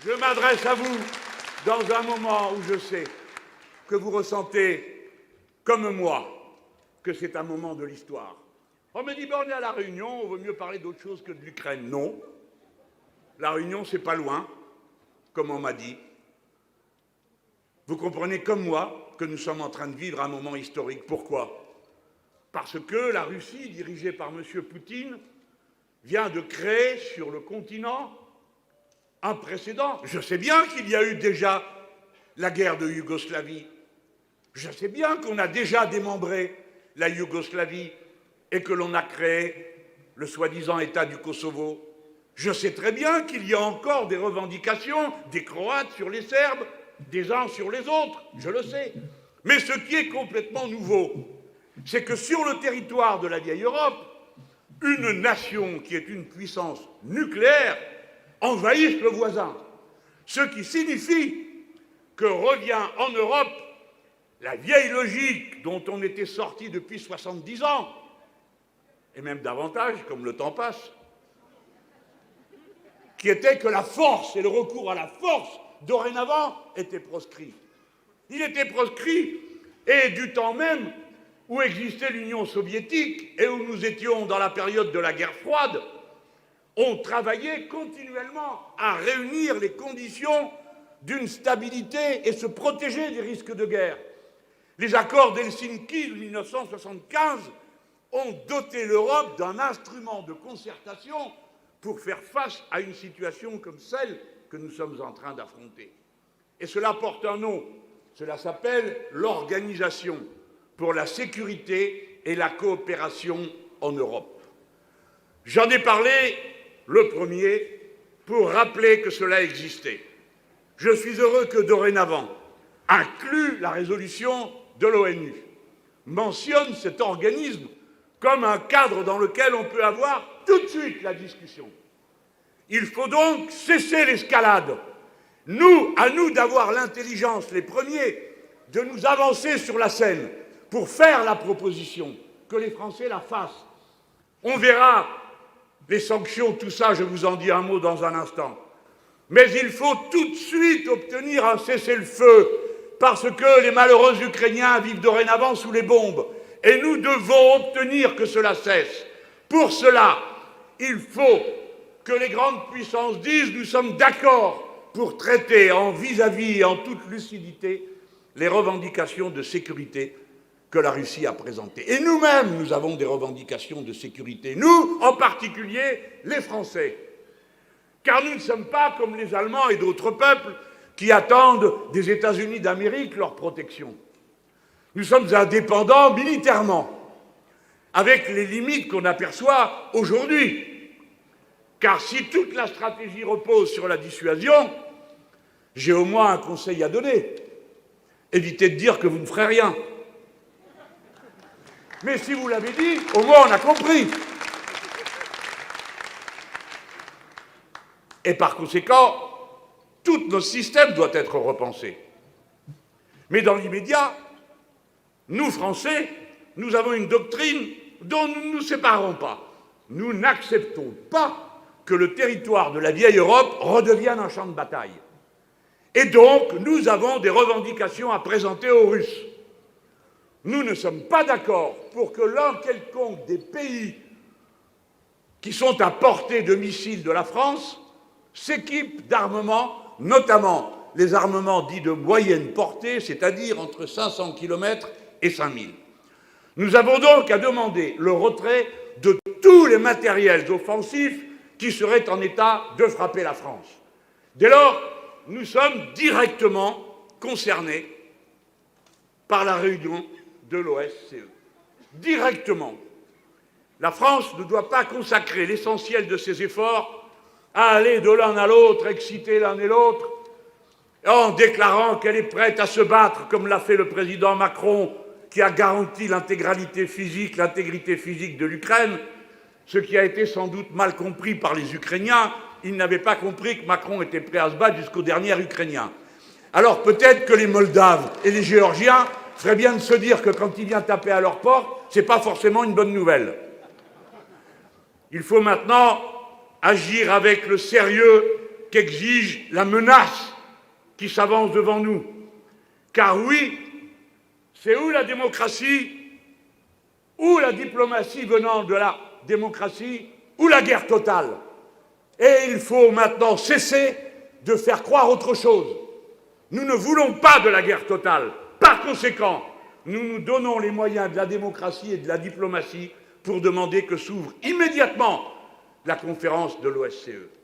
Je m'adresse à vous dans un moment où je sais que vous ressentez, comme moi, que c'est un moment de l'histoire. On me dit, ben, on est à La Réunion, on vaut mieux parler d'autre chose que de l'Ukraine. Non. La Réunion, c'est pas loin, comme on m'a dit. Vous comprenez comme moi que nous sommes en train de vivre un moment historique. Pourquoi? Parce que la Russie, dirigée par M. Poutine, vient de créer sur le continent un précédent. Je sais bien qu'il y a eu déjà la guerre de Yougoslavie. Je sais bien qu'on a déjà démembré la Yougoslavie et que l'on a créé le soi-disant État du Kosovo. Je sais très bien qu'il y a encore des revendications des Croates sur les Serbes, des uns sur les autres, je le sais. Mais ce qui est complètement nouveau, c'est que sur le territoire de la vieille Europe, une nation qui est une puissance nucléaire envahisse le voisin. Ce qui signifie que revient en Europe la vieille logique dont on était sorti depuis 70 ans, et même davantage, comme le temps passe, qui était que la force et le recours à la force, dorénavant, étaient proscrits. Il était proscrit, et du temps même où existait l'Union soviétique et où nous étions dans la période de la guerre froide, on travaillait continuellement à réunir les conditions d'une stabilité et se protéger des risques de guerre. Les accords d'Helsinki de 1975 ont doté l'Europe d'un instrument de concertation pour faire face à une situation comme celle que nous sommes en train d'affronter. Et cela porte un nom, cela s'appelle l'Organisation pour la sécurité et la coopération en Europe. J'en ai parlé le premier pour rappeler que cela existait. Je suis heureux que dorénavant, inclus la résolution de l'ONU, mentionne cet organisme comme un cadre dans lequel on peut avoir tout de suite la discussion. Il faut donc cesser l'escalade. À nous d'avoir l'intelligence, les premiers, de nous avancer sur la scène pour faire la proposition, que les Français la fassent. On verra les sanctions, tout ça, je vous en dis un mot dans un instant. Mais il faut tout de suite obtenir un cessez-le-feu, parce que les malheureux Ukrainiens vivent dorénavant sous les bombes. Et nous devons obtenir que cela cesse. Pour cela, il faut que les grandes puissances disent « nous sommes d'accord pour traiter en vis-à-vis et en toute lucidité les revendications de sécurité que la Russie a présentées. » Et nous-mêmes, nous avons des revendications de sécurité. Nous, en particulier, les Français. Car nous ne sommes pas comme les Allemands et d'autres peuples qui attendent des États-Unis d'Amérique leur protection. Nous sommes indépendants militairement, avec les limites qu'on aperçoit aujourd'hui. Car si toute la stratégie repose sur la dissuasion, j'ai au moins un conseil à donner. Évitez de dire que vous ne ferez rien. Mais si vous l'avez dit, au moins on a compris. Et par conséquent, tout notre système doit être repensé. Mais dans l'immédiat, nous, Français, nous avons une doctrine dont nous ne nous séparons pas. Nous n'acceptons pas que le territoire de la vieille Europe redevienne un champ de bataille. Et donc, nous avons des revendications à présenter aux Russes. Nous ne sommes pas d'accord pour que l'un quelconque des pays qui sont à portée de missiles de la France s'équipe d'armements, notamment les armements dits de moyenne portée, c'est-à-dire entre 500 km et 5000. Nous avons donc à demander le retrait de tous les matériels offensifs qui seraient en état de frapper la France. Dès lors, nous sommes directement concernés par la réunion de l'OSCE. Directement. La France ne doit pas consacrer l'essentiel de ses efforts à aller de l'un à l'autre, exciter l'un et l'autre, en déclarant qu'elle est prête à se battre, comme l'a fait le président Macron, qui a garanti l'intégrité physique de l'Ukraine, ce qui a été sans doute mal compris par les Ukrainiens. Ils n'avaient pas compris que Macron était prêt à se battre jusqu'au dernier Ukrainien. Alors peut-être que les Moldaves et les Géorgiens feraient bien de se dire que quand il vient taper à leur porte, ce n'est pas forcément une bonne nouvelle. Il faut maintenant agir avec le sérieux qu'exige la menace qui s'avance devant nous. Car oui, c'est ou la démocratie, ou la diplomatie venant de la démocratie, ou la guerre totale. Et il faut maintenant cesser de faire croire autre chose. Nous ne voulons pas de la guerre totale. Par conséquent, nous nous donnons les moyens de la démocratie et de la diplomatie pour demander que s'ouvre immédiatement la conférence de l'OSCE.